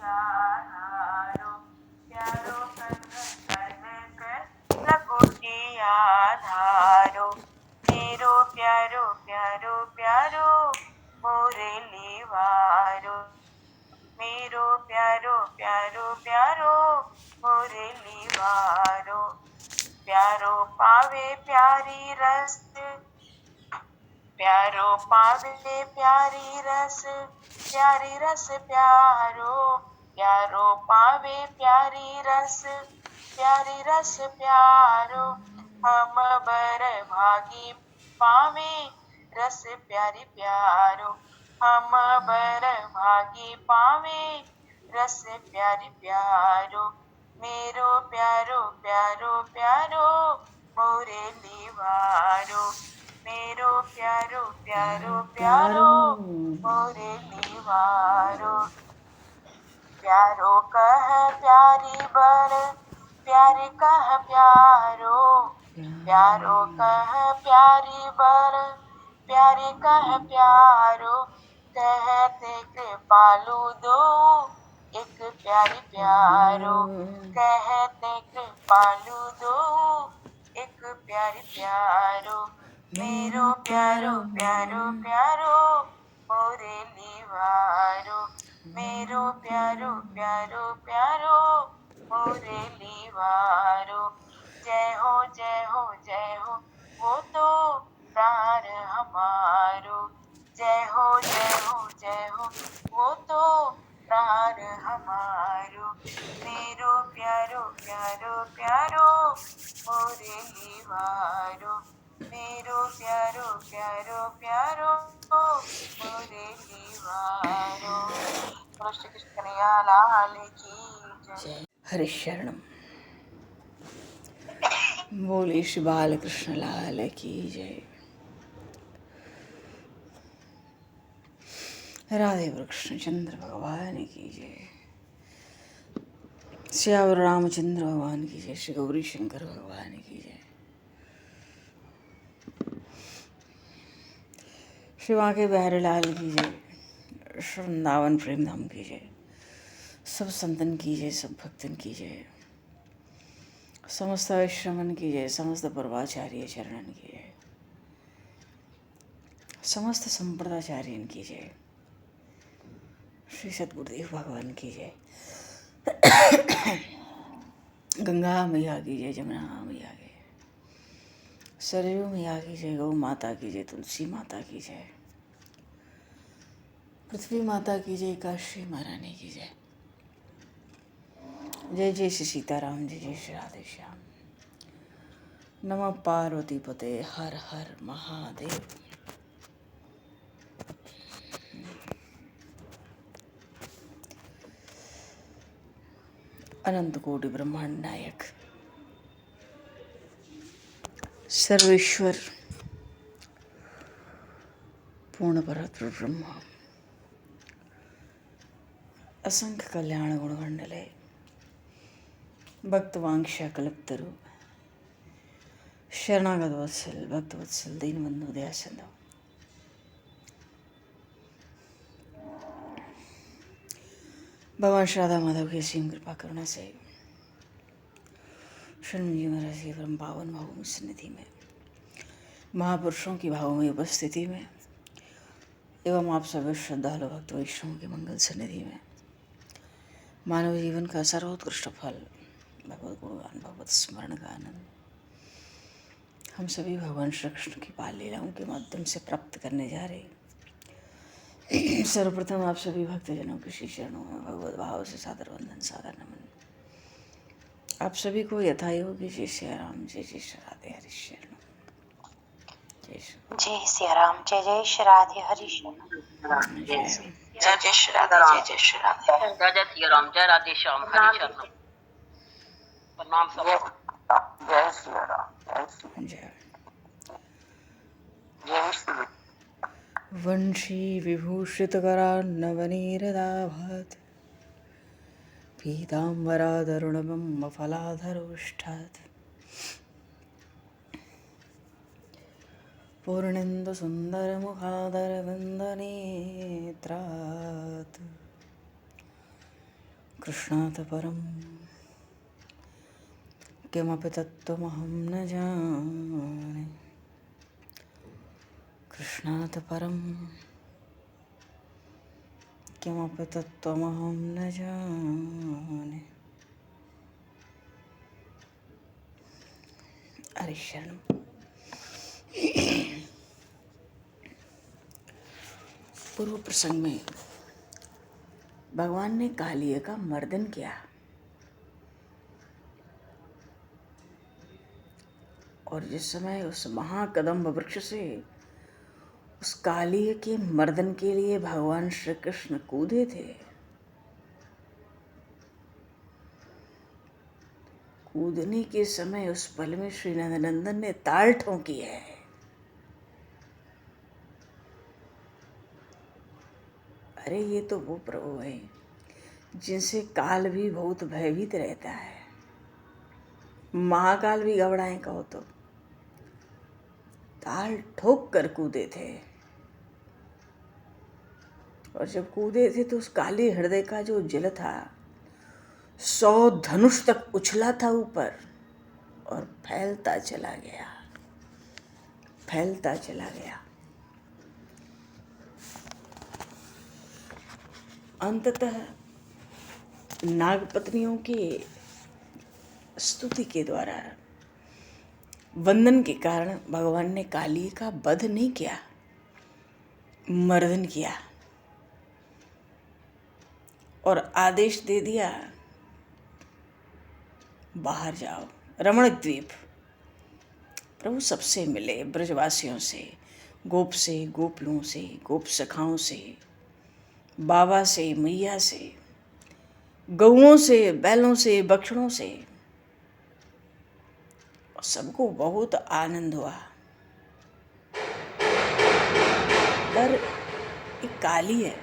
आधारो, प्यारो लघुटी आधारो, मेरो प्यारो प्यारो प्यारो मोरेली वारो, मेरो प्यारो प्यारो प्यारो मोरेली वारो, प्यारो पावे प्यारी रस, प्यारो पावे प्यारी रस, प्यारी रस प्यारो, प्यारो पावे प्यारी रस, प्यारी रस प्यारो, हम बर भागी पावे रस प्यारी प्यारो, हम बर भागी पावे रस प्यारी प्यारो, मेरो प्यारो प्यारो प्यारो मोरेली वारो, मेरो प्यारो प्यारो प्यारो मोरेली वारो, प्यारो कह प्यारी बर, प्यारे कह प्यारो, प्यारो कह प्यारी बर, प्यारे कह प्यारो, कहते कृपालु दो एक प्यारी प्यारो, कहते कृपालु दो एक प्यारी प्यारो, मेरो प्यारो प्यारो प्यारो मोरेली वारो, मेरो प्यारो प्यारो प्यारो मोरेली वारो, जय हो जय हो जय हो वो तो प्राण हमारो, जय हो जय हो जय हो वो तो प्राण हमारो, मेरो प्यारो प्यारो प्यारो मोरेली वारो, मेरो प्यारो प्यारो प्यारो मोरेली वारो। बोलो श्री कृष्ण कन्हैया लाल की जय। हरे शरणम। बोले श्री बालकृष्ण लाल की जय। राधे कृष्ण चंद्र भगवान की जय। श्यावर रामचंद्र भगवान की जय। श्री गौरी शंकर भगवान की जय। श्री बांके बिहारी लाल की जय। श्री वृंदावन प्रेम धाम की जय। सब संतन की जय, सब भक्तन की जय, समस्त वैश्रमण की जय, समस्त पूर्वाचार्य चरणन की जय, समस्त संप्रदाचार्यन की जय, श्री सद्गुरुदेव भगवान की जय, गंगा मैया की जय, जमुना मैया की जय, सरयू मैया की जय, गौ माता की जय, तुलसी माता की जय, पृथ्वी माता की जय, काशी महारानी की जय। जय जय श्री सीताराम, जय जय श्री राधे श्याम। नमः पार्वती पते, हर हर महादेव। अनंत कोटि ब्रह्मांड नायक सर्वेश्वर पूर्ण परत्र ब्रह्म असंख्य कल्याण गुणमंडले भक्तवांक्षा कल्पतरु शरणागत वत्सल भक्तवत्सल दीनबंधु दयासिंधु भगवान श्राद्धा माधव की असीम कृपा करुणा से शरण जी महाराज की परम पावन भावों सन्निधि में, महापुरुषों की भावमय उपस्थिति में एवं आप सभी श्रद्धालु भक्त वैष्णवों की मंगल सन्निधि में मानव जीवन का सर्वोत्कृष्ट फल भगवत गुणगान, भगवत स्मरण का आनंद हम सभी भगवान श्री कृष्ण की बाल लीलाओं के माध्यम से प्राप्त करने जा रहे। सर्वप्रथम आप सभी भक्तजनों के श्री चरणों में भगवत भाव से सादर वंदन, सादर नमन। आप सभी को यथायोग्य जय श्री राम, जय जय श्री राधे हरि शरण, जय श्री राम, जय जय श्री राधे हरि शरण, जय जय जय श्री राधे, जय जय श्री राधे, जय जय सिया राम, जय राधे श्याम, हरि शरणम। प्रणाम सब। जय श्री राम, जय जय श्री वंशी विभूषितकरान्नवनीरदाभात् पीताम्बरादरुणबिम्बफलाधरोष्ठात् पूर्णेन्दुसुन्दरमुखादरविन्दनेत्रात् कृष्णात् परं किमपि तत्त्वमहं न जाने। कृष्णात् परं किमपि तत्त्वमहं न जाने। हरि शरणम। पूर्व प्रसंग में भगवान ने कालिया का मर्दन किया और जिस समय उस महाकदम्ब वृक्ष से उस कालिया के मर्दन के लिए भगवान श्री कृष्ण कूदे थे, कूदने के समय उस पल में श्री नंदनंदन ने ताल ठोंकी है। अरे ये तो वो प्रभु है जिनसे काल भी बहुत भयभीत रहता है। महाकाल भी घबराए कहो तो ताल ठोक कर कूदे थे। और जब कूदे थे तो उस काले हृदय का जो जल था 100 धनुष तक उछला था ऊपर और फैलता चला गया, फैलता चला गया। अंततः नागपत्नियों के स्तुति के द्वारा वंदन के कारण भगवान ने काली का वध नहीं किया, मर्दन किया और आदेश दे दिया बाहर जाओ रमण द्वीप। प्रभु सबसे मिले, ब्रजवासियों से, गोप से, गोपियों से, गोप सखाओं से, बाबा से, मैया से, गौओं से, बैलों से, बछड़ों से, और सबको बहुत आनंद हुआ। पर एक काली है,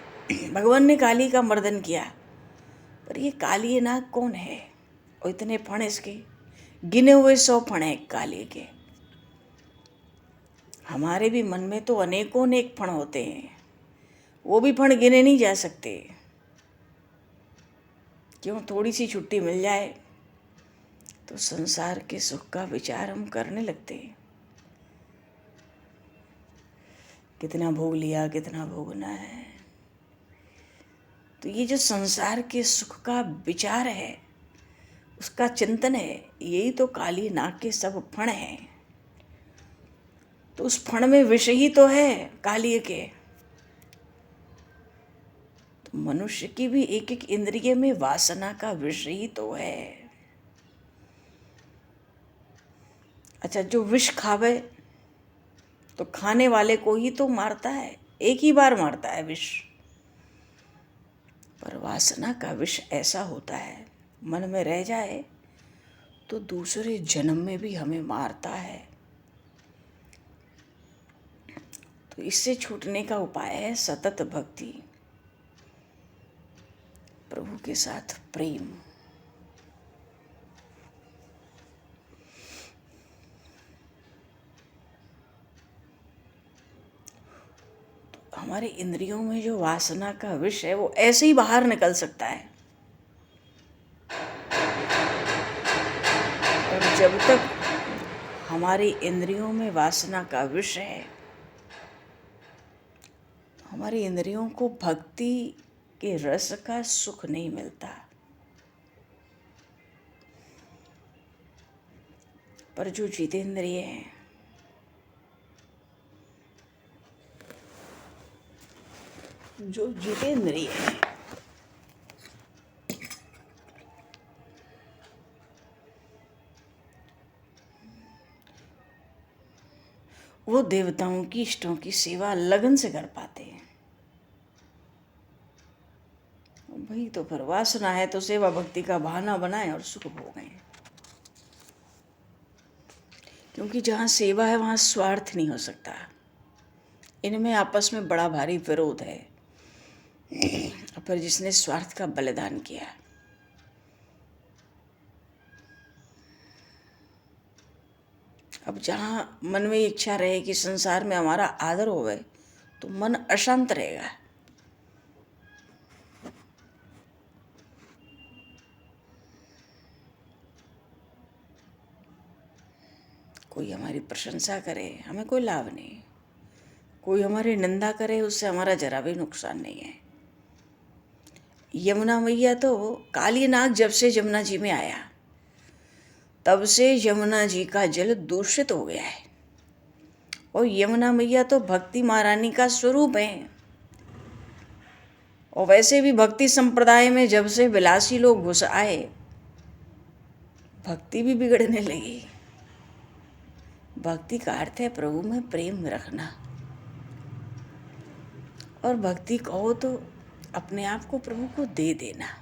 भगवान ने काली का मर्दन किया, पर ये काली नाग कौन है? और इतने फण इसके, गिने हुए 100 फण हैं काली के। हमारे भी मन में तो अनेकों अनेक फण होते हैं, वो भी फण गिने नहीं जा सकते। क्यों? थोड़ी सी छुट्टी मिल जाए तो संसार के सुख का विचार हम करने लगते हैं। कितना भोग लिया, कितना भोगना है। तो ये जो संसार के सुख का विचार है, उसका चिंतन है, यही तो काली नाग के सब फण हैं। तो उस फण में विष ही तो है काली के। तो मनुष्य की भी एक एक इंद्रिय में वासना का विष ही तो है। अच्छा, जो विष खावे तो खाने वाले को ही तो मारता है, एक ही बार मारता है विष। पर वासना का विष ऐसा होता है, मन में रह जाए तो दूसरे जन्म में भी हमें मारता है। तो इससे छूटने का उपाय है सतत भक्ति, प्रभु के साथ प्रेम। तो हमारे इंद्रियों में जो वासना का विष है वो ऐसे ही बाहर निकल सकता है। और जब तक हमारी इंद्रियों में वासना का विष है, हमारी इंद्रियों को भक्ति के रस का सुख नहीं मिलता। पर जो जितेंद्रिय हैं, जो जितेंद्रिय हैं, वो देवताओं की, इष्टों की सेवा लगन से कर पाते हैं। भाई तो फिर वासना है तो सेवा भक्ति का बहाना बनाएं और सुख भोगें। क्योंकि जहाँ सेवा है वहाँ स्वार्थ नहीं हो सकता। इनमें आपस में बड़ा भारी विरोध है। पर जिसने स्वार्थ का बलिदान किया, अब जहाँ मन में इच्छा रहे कि संसार में हमारा आदर होवे तो मन अशांत रहेगा। कोई हमारी प्रशंसा करे, हमें कोई लाभ नहीं। कोई हमारी निंदा करे, उससे हमारा जरा भी नुकसान नहीं है। यमुना मैया तो, काली नाग जब से यमुना जी में आया तब से यमुना जी का जल दूषित हो गया है। और यमुना मैया तो भक्ति महारानी का स्वरूप है। और वैसे भी भक्ति संप्रदाय में जब से विलासी लोग घुस आए, भक्ति भी बिगड़ने लगी। भक्ति का अर्थ है प्रभु में प्रेम रखना। और भक्ति कहो तो अपने आप को प्रभु को दे देना।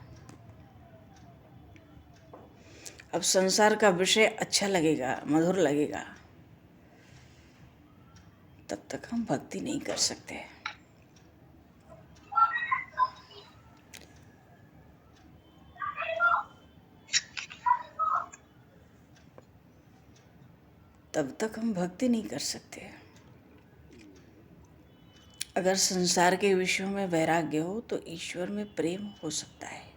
अब संसार का विषय अच्छा लगेगा, मधुर लगेगा, तब तक हम भक्ति नहीं कर सकते। तब तक हम भक्ति नहीं कर सकते। अगर संसार के विषयों में वैराग्य हो तो ईश्वर में प्रेम हो सकता है।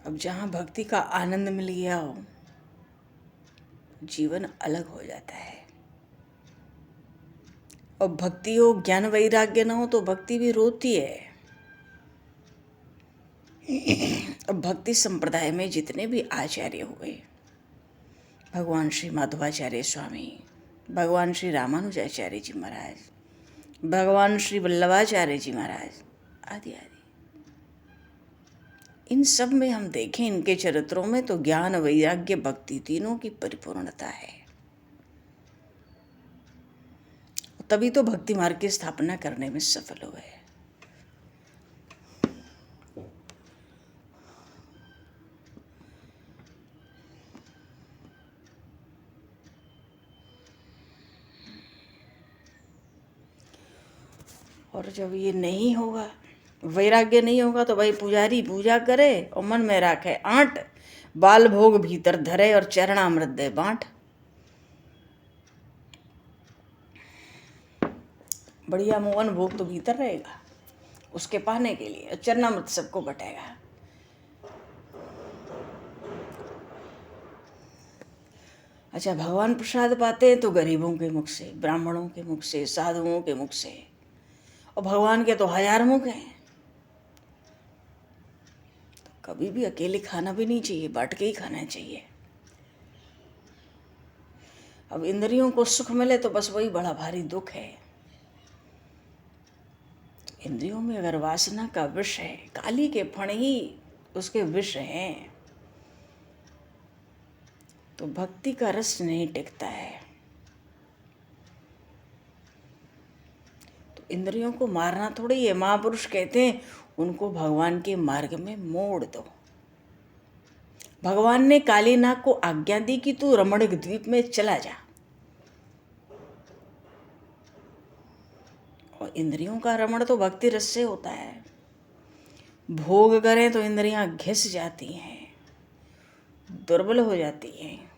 अब जहाँ भक्ति का आनंद मिल गया हो, जीवन अलग हो जाता है। और भक्ति हो, ज्ञान वैराग्य ना हो तो भक्ति भी रोती है। अब भक्ति संप्रदाय में जितने भी आचार्य हुए, भगवान श्री माधवाचार्य स्वामी, भगवान श्री रामानुजाचार्य जी महाराज, भगवान श्री वल्लभाचार्य जी महाराज आदि आदि, इन सब में हम देखें, इनके चरित्रों में तो ज्ञान वैराग्य भक्ति तीनों की परिपूर्णता है। तभी तो भक्ति मार्ग की स्थापना करने में सफल हुए। और जब ये नहीं होगा, वैराग्य नहीं होगा, तो भाई पुजारी पूजा करे और मन में राखे आंट, बाल भोग भीतर धरे और चरणामृत दे बांट। बढ़िया मोहन भोग तो भीतर रहेगा उसके पाने के लिए, और चरणामृत सबको बटेगा। अच्छा, भगवान प्रसाद पाते हैं तो गरीबों के मुख से, ब्राह्मणों के मुख से, साधुओं के मुख से, और भगवान के तो 1000 मुख हैं। तो कभी भी अकेले खाना भी नहीं चाहिए, बांट के ही खाना चाहिए। अब इंद्रियों को सुख मिले तो बस वही बड़ा भारी दुख है। तो इंद्रियों में अगर वासना का विष है, काली के फण ही उसके विष हैं, तो भक्ति का रस नहीं टिकता है। तो इंद्रियों को मारना थोड़ी है। महापुरुष कहते हैं उनको भगवान के मार्ग में मोड़ दो। भगवान ने काली नाग को आज्ञा दी कि तू रमणीक द्वीप में चला जा। और इंद्रियों का रमण तो भक्ति रस से होता है। भोग करें तो इंद्रियां घिस जाती हैं, दुर्बल हो जाती हैं।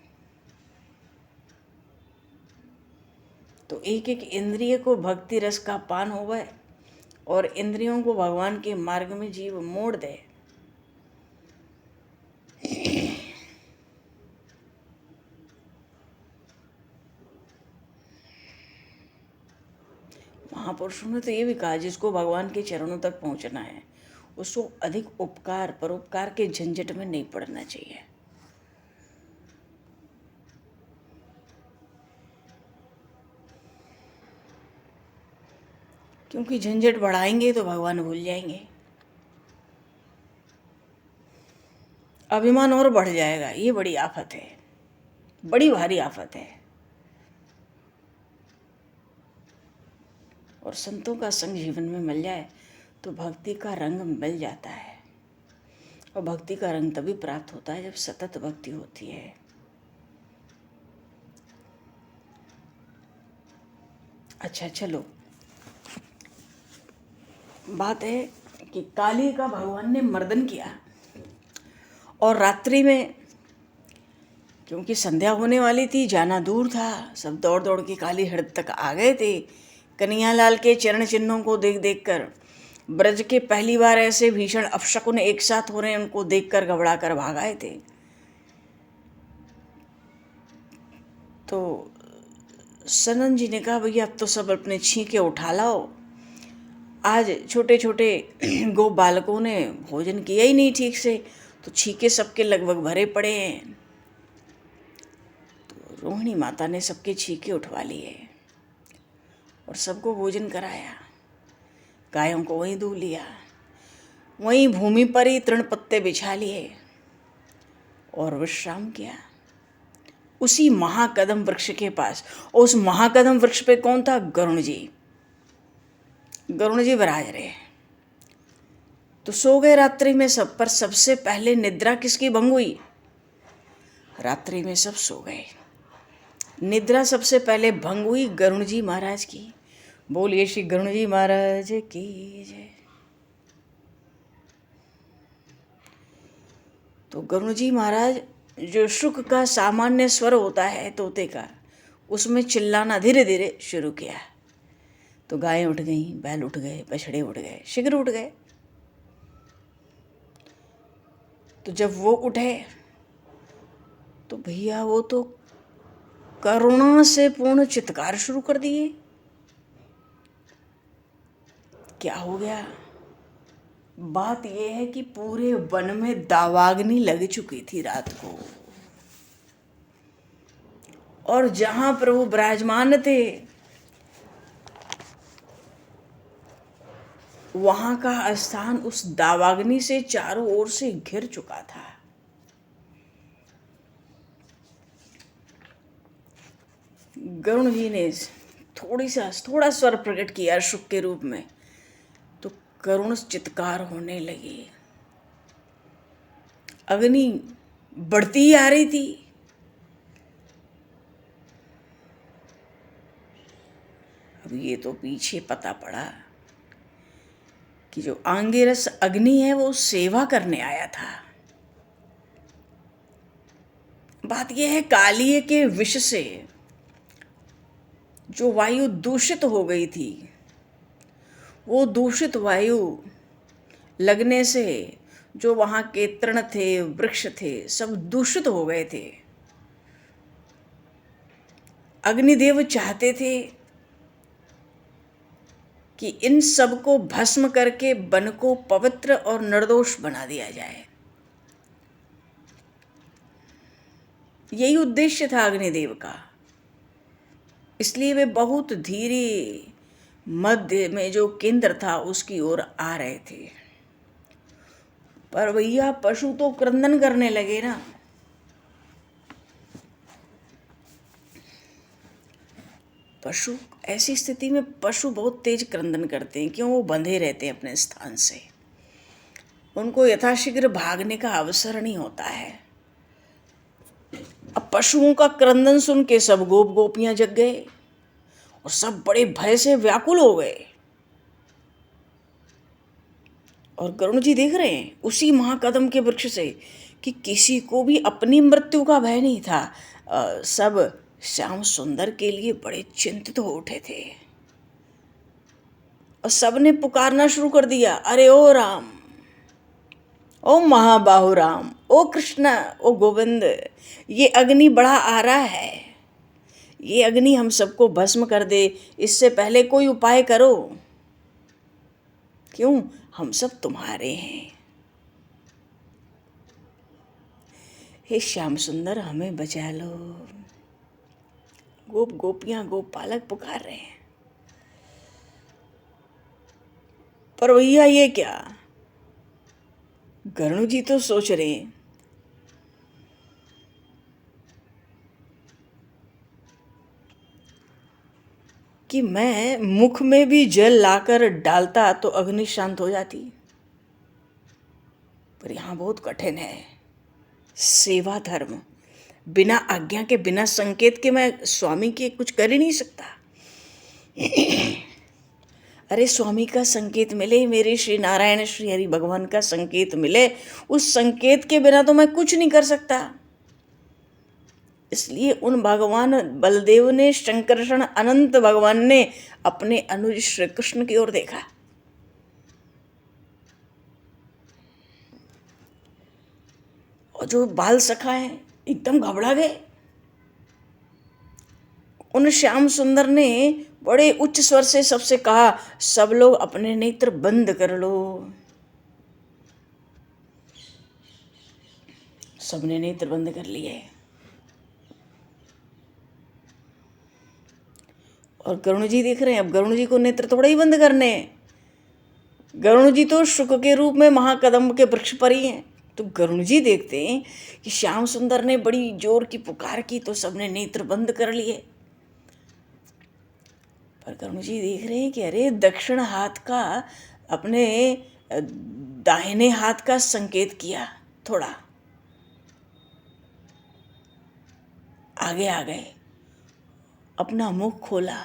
तो एक एक इंद्रिय को भक्ति रस का पान होवे और इंद्रियों को भगवान के मार्ग में जीव मोड़ दे। महापुरुषों ने तो ये भी कहा, जिसको भगवान के चरणों तक पहुंचना है उसको अधिक उपकार परोपकार के झंझट में नहीं पड़ना चाहिए। क्योंकि झंझट बढ़ाएंगे तो भगवान भूल जाएंगे, अभिमान और बढ़ जाएगा। ये बड़ी आफत है, बड़ी भारी आफत है। और संतों का संग जीवन में मिल जाए तो भक्ति का रंग मिल जाता है। और भक्ति का रंग तभी प्राप्त होता है जब सतत भक्ति होती है। अच्छा चलो, बात है कि काली का भगवान ने मर्दन किया और रात्रि में, क्योंकि संध्या होने वाली थी, जाना दूर था, सब दौड़ दौड़ के काली हृदय तक आ गए थे। कन्हैयालाल के चरण चिन्हों को देख देख कर ब्रज के पहली बार ऐसे भीषण अपशकुन एक साथ हो रहे हैं, उनको देखकर घबरा कर भाग आए थे। तो सनन जी ने कहा, भैया अब तो सब अपने छींके उठा लाओ, आज छोटे छोटे गो बालकों ने भोजन किया ही नहीं ठीक से, तो छींके सबके लगभग भरे पड़े हैं। तो रोहिणी माता ने सबके छींके उठवा लिए और सबको भोजन कराया, गायों को वहीं दूह लिया, वहीं भूमि पर ही तृण पत्ते बिछा लिए और विश्राम किया उसी महाकदम वृक्ष के पास। और उस महाकदम वृक्ष पे कौन था? गरुण जी। गरुण जी विराज रहे। तो सो गए रात्रि में सब, पर सबसे पहले निद्रा किसकी भंग हुई? रात्रि में सब सो गए, निद्रा सबसे पहले भंग हुई गरुण जी महाराज की। बोलिए श्री गरुण जी महाराज की जय। तो गरुण जी महाराज, जो शुक का सामान्य स्वर होता है तोते का, उसमें चिल्लाना धीरे धीरे शुरू किया। तो गायें उठ गईं, बैल उठ गए, बछड़े उठ गए, शीघ्र उठ गए। तो जब वो उठे तो भैया वो तो करुणा से पूर्ण चित्कार शुरू कर दिए। क्या हो गया? बात यह है कि पूरे वन में दावाग्नि लग चुकी थी रात को, और जहां प्रभु विराजमान थे वहां का स्थान उस दावाग्नि से चारों ओर से घिर चुका था। गरुण जी ने थोड़ा स्वर प्रकट किया शुक के रूप में, तो करुण चित्कार होने लगी। अग्नि बढ़ती ही आ रही थी। अब ये तो पीछे पता पड़ा कि जो आंगिरस अग्नि है वो सेवा करने आया था। बात यह है, कालिए के विष से जो वायु दूषित हो गई थी, वो दूषित वायु लगने से जो वहां के तृण थे, वृक्ष थे, सब दूषित हो गए थे। अग्निदेव चाहते थे कि इन सब को भस्म करके वन को पवित्र और निर्दोष बना दिया जाए। यही उद्देश्य था अग्निदेव का। इसलिए वे बहुत धीरे मध्य में जो केंद्र था उसकी ओर आ रहे थे। पर भैया पशु तो क्रंदन करने लगे ना। पशु ऐसी स्थिति में पशु बहुत तेज क्रंदन करते हैं, क्यों? वो बंधे रहते हैं अपने स्थान से, उनको यथाशीघ्र भागने का अवसर नहीं होता है। अब पशुओं का क्रंदन सुन के सब गोप गोपियां जग गए और सब बड़े भय से व्याकुल हो गए। और गरुण जी देख रहे हैं उसी महाकदम के वृक्ष से कि किसी को भी अपनी मृत्यु का भय नहीं था। सब श्याम सुंदर के लिए बड़े चिंतित हो उठे थे और सबने पुकारना शुरू कर दिया, अरे ओ राम, ओ महाबाहु राम, ओ कृष्ण, ओ गोविंद, ये अग्नि बड़ा आ रहा है, ये अग्नि हम सबको भस्म कर दे, इससे पहले कोई उपाय करो। क्यों? हम सब तुम्हारे हैं। हे श्याम सुंदर, हमें बचा लो। गोप गोपियां, गोप पालक पुकार रहे हैं। पर भैया ये क्या? गरुण जी तो सोच रहे हैं कि मैं मुख में भी जल लाकर डालता तो अग्नि शांत हो जाती, पर यहां बहुत कठिन है। सेवा धर्म, बिना आज्ञा के, बिना संकेत के मैं स्वामी के कुछ कर ही नहीं सकता। अरे स्वामी का संकेत मिले, मेरे श्री नारायण श्री हरि भगवान का संकेत मिले, उस संकेत के बिना तो मैं कुछ नहीं कर सकता। इसलिए उन भगवान बलदेव ने, शंकरषण अनंत भगवान ने अपने अनुज श्री कृष्ण की ओर देखा और जो बाल सखा है एकदम घबरा गए। उन श्याम सुंदर ने बड़े उच्च स्वर से सबसे कहा, सब लोग अपने नेत्र बंद कर लो। सबने नेत्र बंद कर लिए और गरुण जी देख रहे हैं। अब गरुण जी को नेत्र थोड़ा ही बंद करने हैं, गरुण जी तो शुक के रूप में महाकदम्ब के वृक्ष पर ही हैं। तो गरुण जी देखते हैं कि श्याम सुंदर ने बड़ी जोर की पुकार की तो सबने नेत्र बंद कर लिए। पर गरुण जी देख रहे हैं कि अरे दक्षिण हाथ का अपने दाहिने हाथ का संकेत किया, थोड़ा आगे आ गए, अपना मुख खोला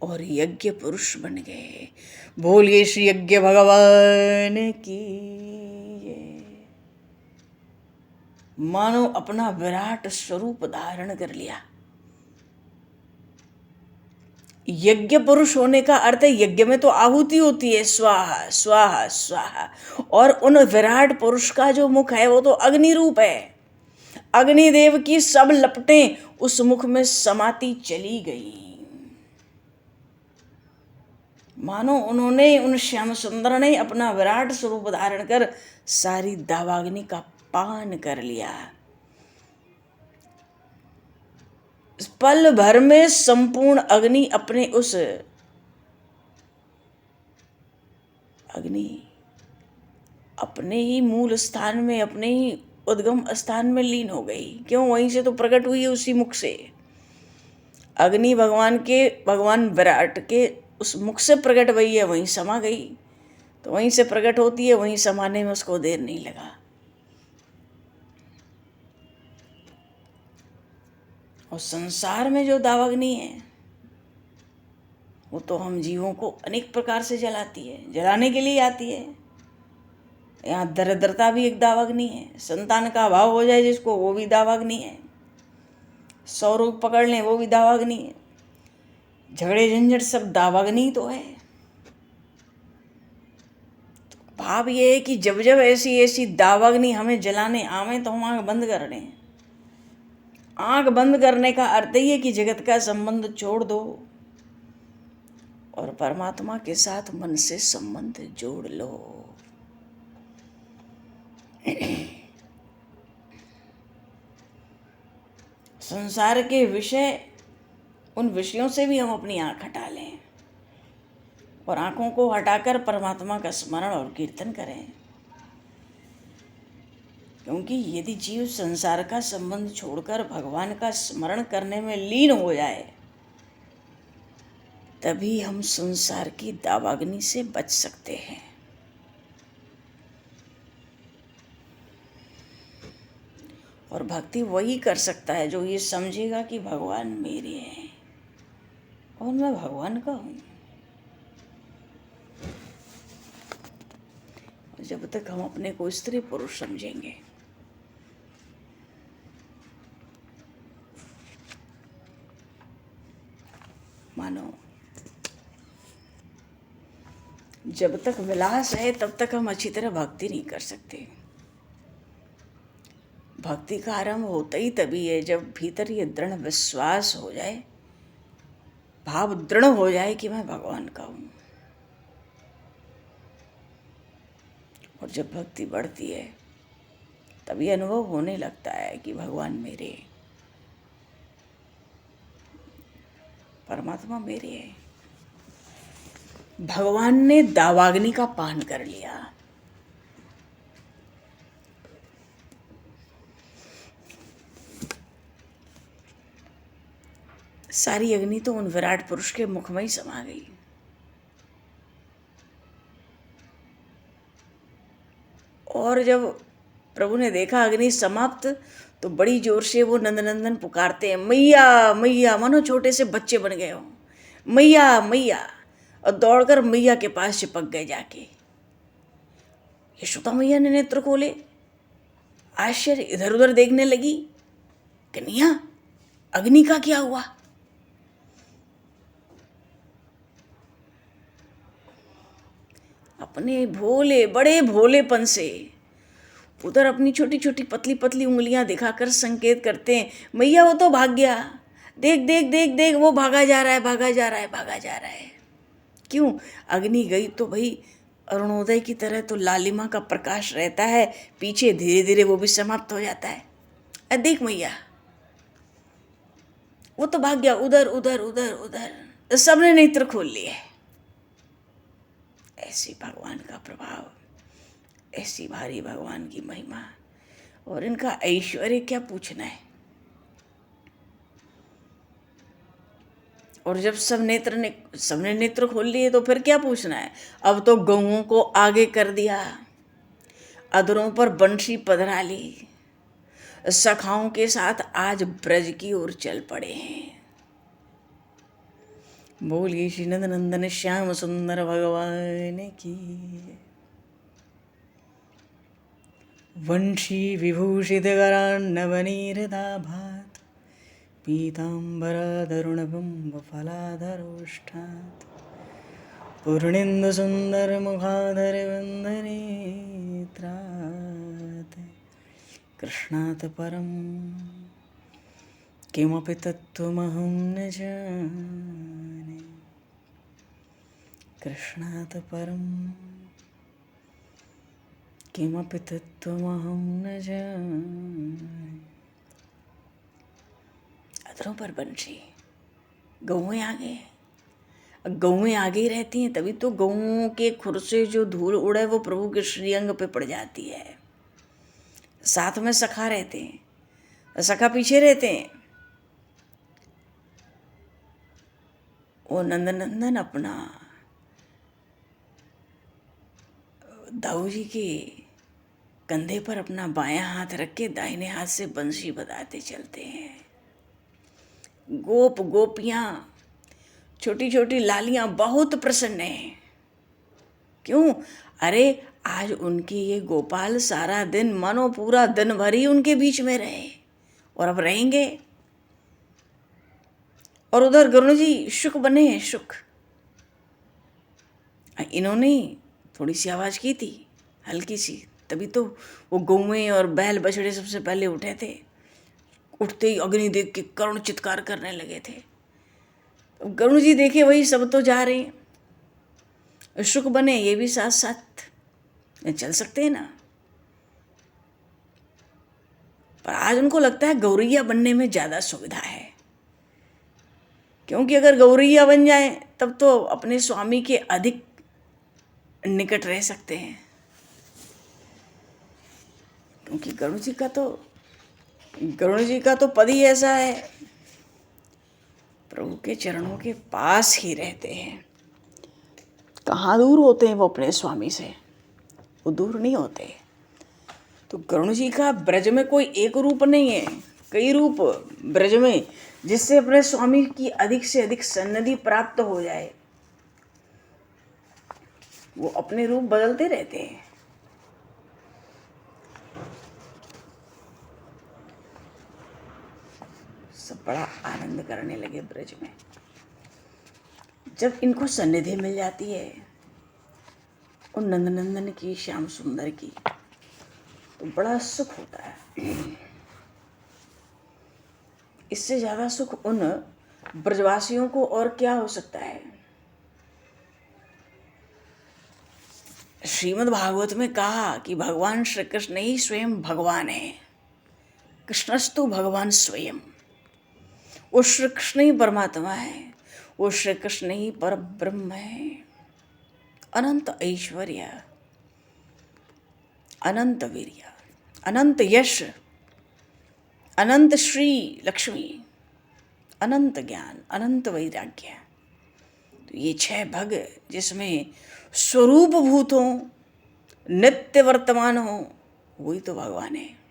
और यज्ञ पुरुष बन गए। बोलिए श्री यज्ञ भगवान की जय। मानो अपना विराट स्वरूप धारण कर लिया। यज्ञ पुरुष होने का अर्थ है, यज्ञ में तो आहुति होती है, स्वाहा स्वाहा स्वाहा, और उन विराट पुरुष का जो मुख है वो तो अग्नि रूप है। अग्निदेव की सब लपटें उस मुख में समाती चली गई। मानो उन्होंने, उन श्याम सुंदर ने अपना विराट स्वरूप धारण कर सारी दावाग्नि का पान कर लिया। पल भर में संपूर्ण अग्नि अपने उस अपने ही मूल स्थान में, अपने ही उद्गम स्थान में लीन हो गई। क्यों? वहीं से तो प्रकट हुई है, उसी मुख से। अग्नि भगवान विराट के उस मुख से प्रकट हुई है, वहीं समा गई। तो वहीं से प्रकट होती है, वहीं समाने में उसको देर नहीं लगा। और संसार में जो दावाग्नि है वो तो हम जीवों को अनेक प्रकार से जलाती है, जलाने के लिए आती है। यहाँ दरिद्रता भी एक दावाग्नि है, संतान का अभाव हो जाए जिसको, वो भी दावाग्नि है। 100 रोग पकड़ लें, वो भी दावाग्नि है। झगड़े झंझट सब दावाग्नि तो है। तो भाव ये है कि जब जब ऐसी ऐसी दावाग्नि हमें जलाने आवे तो हम आंख बंद कर लें। आंख बंद करने का अर्थ ही है कि जगत का संबंध छोड़ दो और परमात्मा के साथ मन से संबंध जोड़ लो। संसार के विषय, उन विषयों से भी हम अपनी आंख हटा लें और आंखों को हटाकर परमात्मा का स्मरण और कीर्तन करें। क्योंकि यदि जीव संसार का संबंध छोड़कर भगवान का स्मरण करने में लीन हो जाए तभी हम संसार की दावाग्नि से बच सकते हैं। और भक्ति वही कर सकता है जो ये समझेगा कि भगवान मेरे हैं और मैं भगवान का हूँ। जब तक हम अपने को स्त्री पुरुष समझेंगे, मानो जब तक विलास है तब तक हम अच्छी तरह भक्ति नहीं कर सकते। भक्ति का आरंभ होता ही तभी है जब भीतर ये दृढ़ विश्वास हो जाए, भाव दृढ़ हो जाए कि मैं भगवान का हूँ। और जब भक्ति बढ़ती है तभी अनुभव होने लगता है कि भगवान मेरे, परमात्मा मेरे है। भगवान ने दावाग्नि का पान कर लिया। सारी अग्नि तो उन विराट पुरुष के मुख में ही समा गई। और जब प्रभु ने देखा अग्नि समाप्त तो बड़ी जोर से वो नंदनंदन पुकारते हैं, मैया मैया, मानो छोटे से बच्चे बन गए हो, मैया मैया, और दौड़कर मैया के पास चिपक गए जाके। यशोदा मैया ने नेत्र खोले, आश्चर्य, इधर उधर देखने लगी, कन्हैया अग्नि का क्या हुआ? अपने भोले, बड़े भोलेपन से उधर अपनी छोटी छोटी पतली पतली उंगलियां दिखाकर संकेत करते हैं, मैया वो तो भाग गया, देख देख देख देख वो भागा जा रहा है, भागा जा रहा है, भागा जा रहा है। क्यों? अग्नि गई तो भाई अरुणोदय की तरह तो लालिमा का प्रकाश रहता है, पीछे धीरे धीरे वो भी समाप्त हो जाता है। देख मैया वो तो भाग गया, उधर उधर उधर उधर, सबने नेत्र खोल लिए। ऐसी भगवान का प्रभाव, ऐसी भारी भगवान की महिमा, और इनका ऐश्वर्य क्या पूछना है। और जब सबने नेत्र खोल लिए तो फिर क्या पूछना है। अब तो गौओं को आगे कर दिया, अधरों पर बंशी पधरा ली, सखाओं के साथ आज ब्रज की ओर चल पड़े हैं। बोलिए श्री नंद नंदन श्याम सुंदर भगवान की। वंशी विभूषित करान्नवनीरदाभात् पीताम्बराधरुणबिम्बफलाधरोष्ठात् पूर्णेन्दुसुन्दरमुखाधरवन्दनेत्रात् कृष्णात् परं किमपि तत्त्वमहं न जाने, कृष्णात् परं किमपि तत्त्वमहं न जाने। अधरों पर बंशी, गौएं आगे, गौएं आगे ही रहती हैं, तभी तो गौओं के खुर से जो धूल उड़े वो प्रभु के श्रीअंग पे पड़ जाती है। साथ में सखा रहते हैं, सखा पीछे रहते हैं। वो नंदनंदन अपना दाऊ जी के कंधे पर अपना बायां हाथ रख के दाहिने हाथ से बंशी बजाते चलते हैं। गोप गोपियां, छोटी छोटी लालियां बहुत प्रसन्न हैं। क्यों? अरे आज उनके ये गोपाल सारा दिन, मानो पूरा दिन भर ही उनके बीच में रहे, और अब रहेंगे। और उधर गरुण जी शुक बने हैं, शुक। इन्होंने थोड़ी सी आवाज की थी, हल्की सी, तभी तो वो गौएं और बैल बछड़े सबसे पहले उठे थे। उठते ही अग्नि देख के करुण चित्कार करने लगे थे। गरुण जी देखे वही सब तो जा रहे हैं, शुक बने, ये भी साथ साथ चल सकते हैं ना। पर आज उनको लगता है गौरैया बनने में ज्यादा सुविधा है, क्योंकि अगर गौरैया बन जाए तब तो अपने स्वामी के अधिक निकट रह सकते हैं। क्योंकि गरुण जी का तो पद ही ऐसा है, प्रभु के चरणों के पास ही रहते हैं। कहाँ दूर होते हैं वो अपने स्वामी से, वो दूर नहीं होते। तो गरुण जी का ब्रज में कोई एक रूप नहीं है, कई रूप ब्रज में, जिससे अपने स्वामी की अधिक से अधिक सन्निधि प्राप्त हो जाए। वो अपने रूप बदलते रहते हैं। सब बड़ा आनंद करने लगे ब्रज में। जब इनको सन्निधि मिल जाती है उन नंदनंदन की, श्याम सुंदर की, तो बड़ा सुख होता है। इससे ज्यादा सुख उन ब्रजवासियों को और क्या हो सकता है। श्रीमद् भागवत में कहा कि भगवान श्री कृष्ण ही स्वयं भगवान है। कृष्णस्तु भगवान स्वयं, वो श्री कृष्ण ही परमात्मा है, वो श्री कृष्ण ही पर ब्रह्म है। अनंत ऐश्वर्य, अनंत वीर्य, अनंत यश, अनंत श्री लक्ष्मी, अनंत ज्ञान, अनंत वैराग्य। तो ये 6 भग जिसमें स्वरूप भूत हो, नित्य वर्तमान हो, वही तो भगवान है।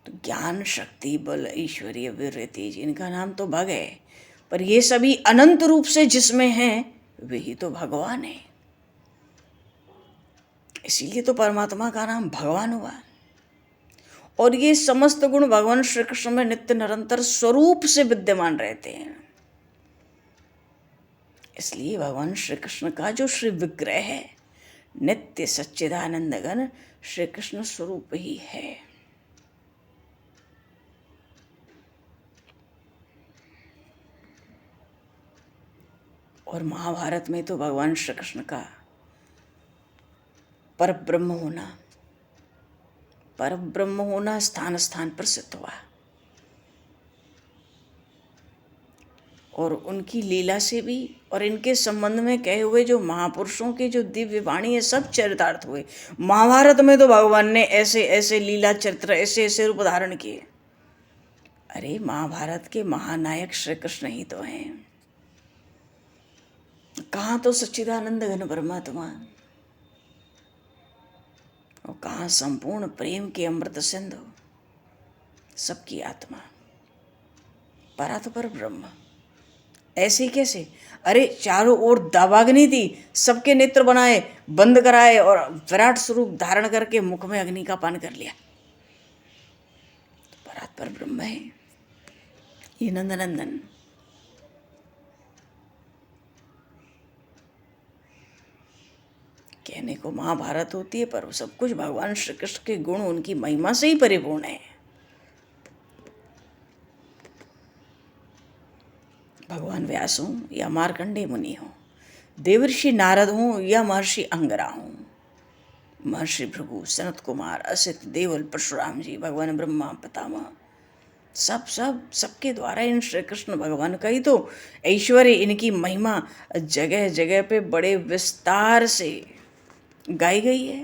तो ज्ञान, शक्ति, बल, ऐश्वर्य, वीर्य, तेज, इनका नाम तो भग है, पर ये सभी अनंत रूप से जिसमें हैं वही तो भगवान है। इसीलिए तो परमात्मा का नाम भगवान हुआ। और ये समस्त गुण भगवान श्री कृष्ण में नित्य निरंतर स्वरूप से विद्यमान रहते हैं। इसलिए भगवान श्री कृष्ण का जो श्री विग्रह है, नित्य सच्चिदानंद घन श्री कृष्ण स्वरूप ही है। और महाभारत में तो भगवान श्री कृष्ण का पर ब्रह्म होना स्थान स्थान पर सिद्ध हुआ। और उनकी लीला से भी और इनके संबंध में कहे हुए जो महापुरुषों के जो दिव्य वाणी है सब चरितार्थ हुए। महाभारत में तो भगवान ने ऐसे ऐसे लीला चरित्र ऐसे ऐसे रूप धारण किए। अरे महाभारत के महानायक श्री कृष्ण ही तो हैं। कहाँ तो सच्चिदानंद घन परमात्मा और कहाँ संपूर्ण प्रेम के अमृत सिंधु सबकी आत्मा परा तो पर ब्रह्म। ऐसे कैसे? अरे चारों ओर दावाग्नि थी, सबके नेत्र बनाए बंद कराए और विराट स्वरूप धारण करके मुख में अग्नि का पान कर लिया। तो परात पर ब्रह्म है ये नंदनंदन। कहने को महाभारत होती है पर सब कुछ भगवान श्री कृष्ण के गुण उनकी महिमा से ही परिपूर्ण है। भगवान व्यास हों या मार्कंडेय मुनि हों, देवर्षि नारद हों या महर्षि अंगरा हों, महर्षि भृगु, सनत कुमार, असित, देवल, परशुराम जी, भगवान ब्रह्मा, पितामह, सबके द्वारा इन श्री कृष्ण भगवान का ही तो ऐश्वर्य, इनकी महिमा जगह जगह पे बड़े विस्तार से गाई गई है।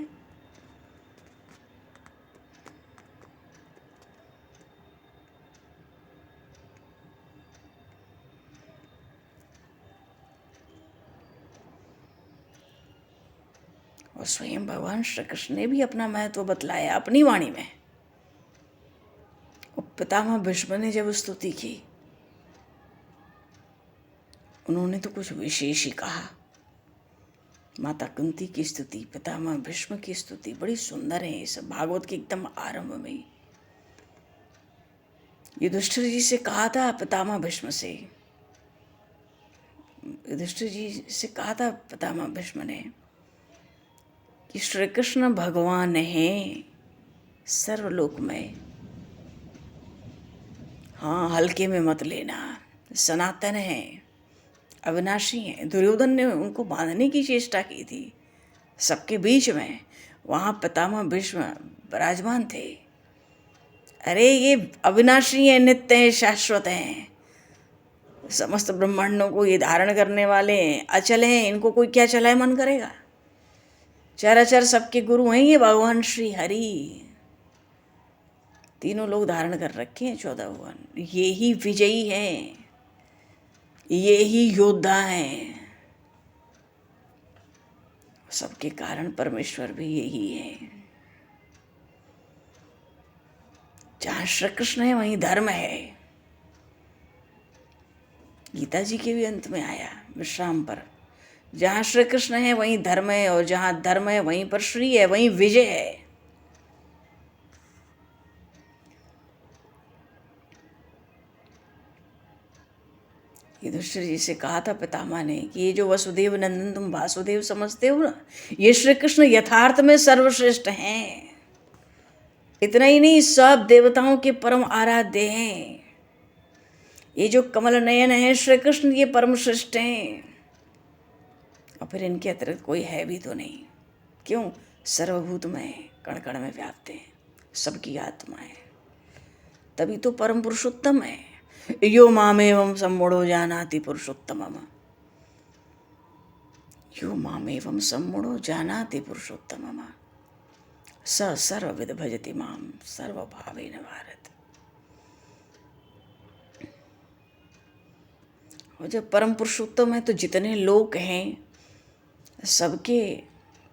और स्वयं भगवान श्री कृष्ण ने भी अपना महत्व बतलाया अपनी वाणी में। और पितामह भीष्म ने जब स्तुति की उन्होंने तो कुछ विशेष ही कहा। माता कुंती की स्तुति, पितामह भीष्म की स्तुति बड़ी सुंदर है। ये सब भागवत के एकदम आरंभ में युधिष्ठिर जी से कहा था पितामह भीष्म से, युधिष्ठिर जी से कहा था पितामह भीष्म ने कि श्री कृष्ण भगवान है सर्वलोक में, हाँ हल्के में मत लेना, सनातन है, अविनाशी है। दुर्योधन ने उनको बांधने की चेष्टा की थी सबके बीच में, वहाँ पितामह भीष्म विराजमान थे। अरे ये अविनाशी है, नित्य है, शाश्वत हैं, समस्त ब्रह्मांडों को ये धारण करने वाले हैं, अचल हैं, इनको कोई क्या चलाए मन करेगा। चराचर सबके गुरु हैं ये भगवान श्री हरि। तीनों लोग धारण कर रखे हैं 14 भुवन। ये ही विजयी हैं, ये ही योद्धा हैं, सबके कारण परमेश्वर भी यही है। जहाँ श्री कृष्ण है वहीं धर्म है। गीता जी के भी अंत में आया विश्राम पर, जहाँ श्री कृष्ण है वहीं धर्म है, और जहाँ धर्म है वहीं पर श्री है, वहीं विजय है। युधिष्ठिर जी से कहा था पितामह ने कि ये जो वसुदेव नंदन तुम वासुदेव समझते हो ना, ये श्री कृष्ण यथार्थ में सर्वश्रेष्ठ हैं। इतना ही नहीं, सब देवताओं के परम आराध्य हैं। ये जो कमल नयन है श्री कृष्ण ये परम श्रेष्ठ हैं। और फिर इनके अतिरिक्त कोई है भी तो नहीं। क्यों? सर्वभूत में कण कण में व्याप्त हैं, सबकी आत्मा है, तभी तो परम पुरुषोत्तम है। यो मामेवं सम्मूढ़ो जानाति पुरुषोत्तमम्, यो मामेवं सम्मूढ़ो जानाति पुरुषोत्तमम्, स सर्वविद भजति माम सर्वभावेन भारत। और जब परम पुरुषोत्तम है तो जितने लोक हैं सबके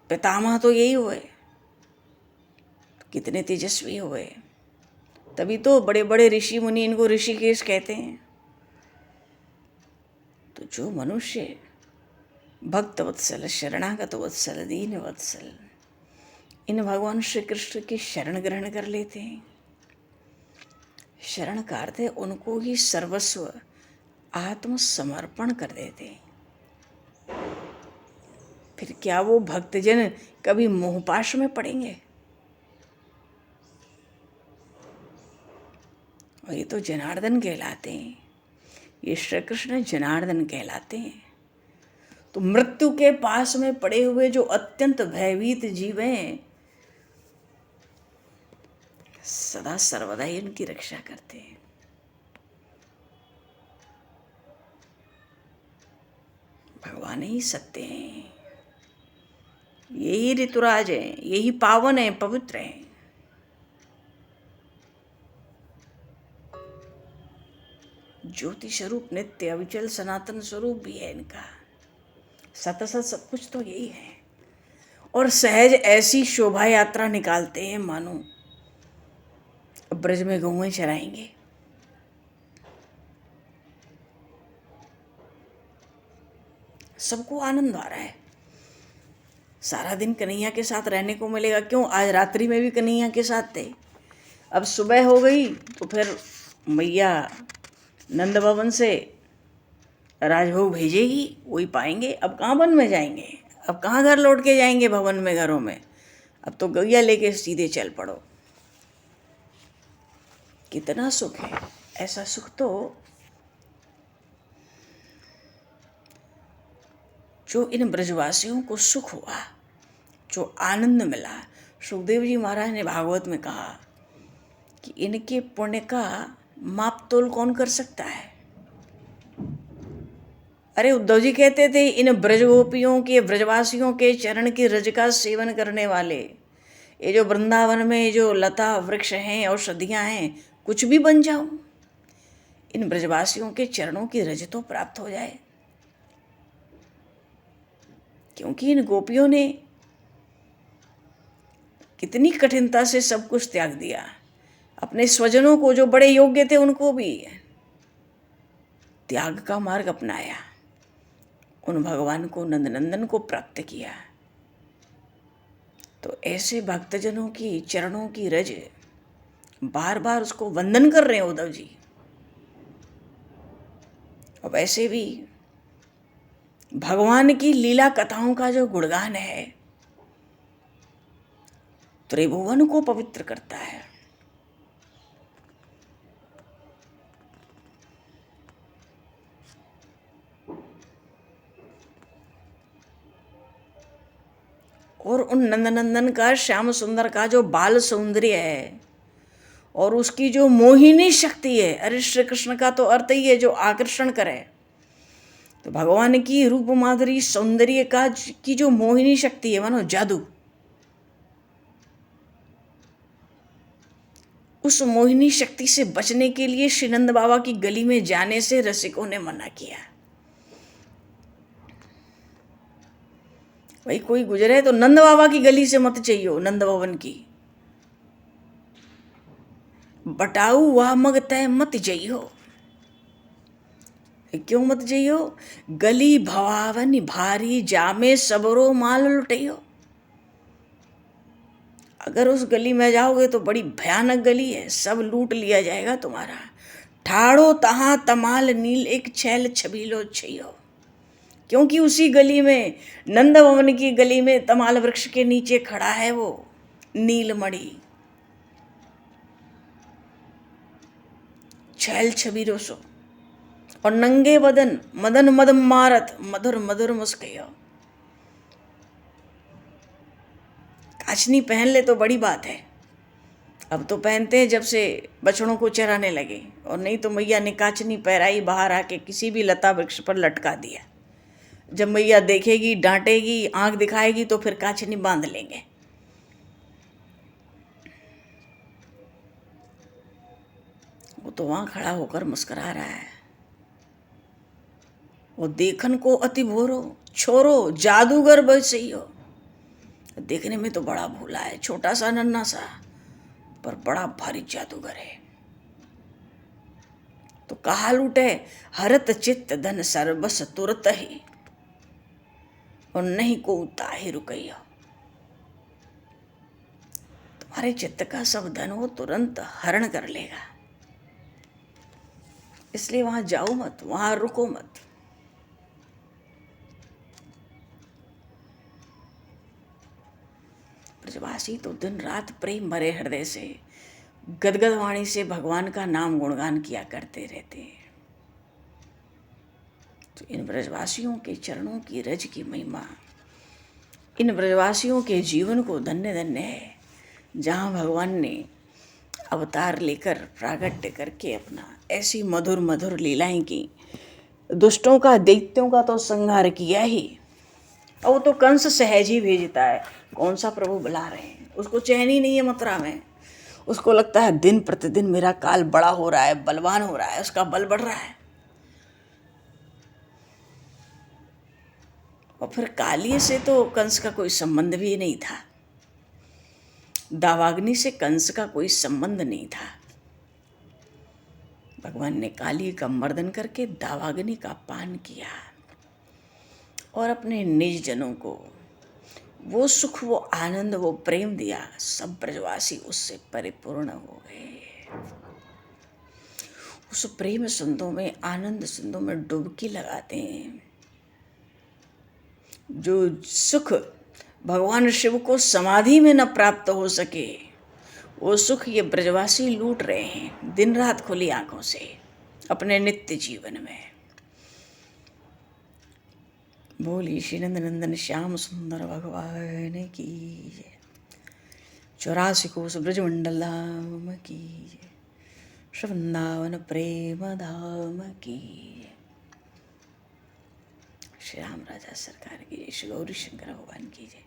पितामह तो यही हुए, कितने तेजस्वी हुए। तभी तो बड़े बड़े ऋषि मुनि इनको ऋषिकेश कहते हैं। तो जो मनुष्य भक्त वत्सल, शरणागत वत्सल, दीन वत्सल इन भगवान श्री कृष्ण की शरण ग्रहण कर लेते हैं, शरण का अर्थ है उनको ही सर्वस्व आत्मसमर्पण कर देते हैं। फिर क्या वो भक्तजन कभी मोहपाश में पड़ेंगे? और ये तो जनार्दन कहलाते हैं, ये श्री कृष्ण जनार्दन कहलाते हैं। तो मृत्यु के पास में पड़े हुए जो अत्यंत भयभीत जीव हैं, सदा सर्वदा ही उनकी रक्षा करते हैं। भगवान ही सत्य हैं, यही ऋतुराज हैं, यही पावन हैं, पवित्र हैं। ज्योति स्वरूप नित्य अविचल सनातन स्वरूप भी है इनका। सतसत सब कुछ तो यही है। और सहज ऐसी शोभा यात्रा निकालते हैं मानो ब्रज में गौएं चराएंगे। सबको आनंद आ रहा है। सारा दिन कन्हैया के साथ रहने को मिलेगा। क्यों, आज रात्रि में भी कन्हैया के साथ थे। अब सुबह हो गई तो फिर मैया नंद भवन से राजभोग भेजेगी, वही पाएंगे। अब कहाँ वन में जाएंगे, अब कहाँ घर लौट के जाएंगे भवन में, घरों में। अब तो गैया लेके सीधे चल पड़ो। कितना सुख है। ऐसा सुख तो जो इन ब्रजवासियों को सुख हुआ, जो आनंद मिला। सुखदेव जी महाराज ने भागवत में कहा कि इनके पुण्य का माप तोल कौन कर सकता है। अरे उद्धव जी कहते थे, इन ब्रजगोपियों के, ब्रजवासियों के चरण की रज का सेवन करने वाले, ये जो वृंदावन में जो लता वृक्ष हैं, औषधियाँ हैं, कुछ भी बन जाऊं, इन ब्रजवासियों के चरणों की रज तो प्राप्त हो जाए। क्योंकि इन गोपियों ने कितनी कठिनता से सब कुछ त्याग दिया। अपने स्वजनों को, जो बड़े योग्य थे, उनको भी त्याग का मार्ग अपनाया। उन भगवान को, नंदनंदन को प्राप्त किया। तो ऐसे भक्तजनों की चरणों की रज बार बार उसको वंदन कर रहे हैं उद्धव जी। और वैसे भी भगवान की लीला कथाओं का जो गुणगान है, त्रिभुवन को पवित्र करता है। और उन नंदनंदन का, श्याम सुंदर का जो बाल सौंदर्य है और उसकी जो मोहिनी शक्ति है, अरे श्री कृष्ण का तो अर्थ ही है जो आकर्षण करे। तो भगवान की रूप माधुरी सौंदर्य का की जो मोहिनी शक्ति है, मानो जादू, उस मोहिनी शक्ति से बचने के लिए श्री नंद बाबा की गली में जाने से रसिकों ने मना किया। भाई कोई गुजरे तो नंद बाबा की गली से मत चाहिए, नंद भवन की। बटाऊ वह मग तय मत जइयो। क्यों मत जइयो? गली भवावन भारी, जामे सबरो माल लुटइयो। अगर उस गली में जाओगे तो बड़ी भयानक गली है, सब लूट लिया जाएगा तुम्हारा। ठाड़ो तहाँ तमाल नील, एक छैल छबीलो छैयो। क्योंकि उसी गली में, नंद भवन की गली में, तमाल वृक्ष के नीचे खड़ा है वो नीलमणि। छैल छबीरो सो, और नंगे बदन मदन मद मारत, मधुर मधुर मुस्कयो। काचनी पहन ले तो बड़ी बात है। अब तो पहनते हैं जब से बछड़ों को चराने लगे, और नहीं तो मैया ने काचनी पहराई, बाहर आके किसी भी लता वृक्ष पर लटका दिया। जब मैया देखेगी, डांटेगी, आंख दिखाएगी तो फिर काचनी बांध लेंगे। वो तो वहां खड़ा होकर मुस्कुरा रहा है। वो देखन को अति भोरो, छोरो जादूगर बसइयो। देखने में तो बड़ा भोला है, छोटा सा नन्हा सा, पर बड़ा भारी जादूगर है। तो कहा लूटे, हरत चित्त धन सर्वस तुरत ही, और नहीं को ताहि रुकइयो। तुम्हारे चित्त का सब धन वो तुरंत हरण कर लेगा। इसलिए वहां जाओ मत, वहां रुको मत। ब्रजवासी तो दिन रात प्रेम भरे हृदय से गदगद वाणी से भगवान का नाम गुणगान किया करते रहते हैं। तो इन ब्रजवासियों के चरणों की रज की महिमा, इन ब्रजवासियों के जीवन को धन्य धन्य है, जहाँ भगवान ने अवतार लेकर प्रागट्य करके अपना ऐसी मधुर मधुर लीलाएं की। दुष्टों का, दैत्यों का तो संहार किया ही, और वो तो कंस सहज ही भेजता है। कौन सा प्रभु बुला रहे हैं, उसको चैन ही नहीं है मथुरा में। उसको लगता है दिन प्रतिदिन मेरा काल बड़ा हो रहा है, बलवान हो रहा है, उसका बल बढ़ रहा है। और फिर काली से तो कंस का कोई संबंध भी नहीं था, दावाग्नि से कंस का कोई संबंध नहीं था। भगवान ने काली का मर्दन करके दावाग्नि का पान किया और अपने निज जनों को वो सुख, वो आनंद, वो प्रेम दिया। सब ब्रजवासी उससे परिपूर्ण हो गए। उस प्रेम सिंधु में, आनंद सिंधु में डुबकी लगाते हैं। जो सुख भगवान शिव को समाधि में न प्राप्त हो सके, वो सुख ये ब्रजवासी लूट रहे हैं दिन रात खुली आंखों से अपने नित्य जीवन में। बोली श्री नंद नंदन श्याम सुंदर भगवान की जय। 84 कोस ब्रजमंडल धाम की जय। श्री वृंदावन प्रेम धाम की जय। श्री राम राजा सरकार की जय। श्री गौरी शंकर भगवान की जय।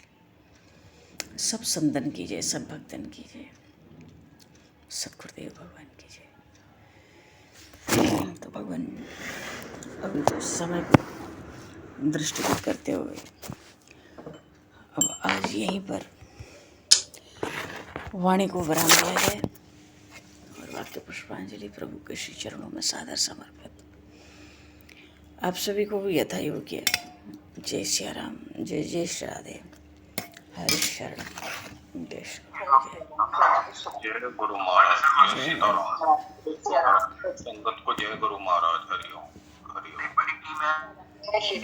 सब संतन की जय, सब भक्तन की जय, सतगुरुदेव भगवान की जय। तो भगवान अभी तो समय को दृष्टिगत करते हुए अब आज यहीं पर वाणी को विराम दिया जाए और वाक्य पुष्पांजलि प्रभु के श्री चरणों में सादर समर्पित। आप सभी को भी यथा योग्य जय सिया राम, जय जय श्री राधे, हरि शरण, जय जय गुरु महाराज, जय सीताराम। संगत को जय गुरु महाराज, हरिओम हरिओम। श्री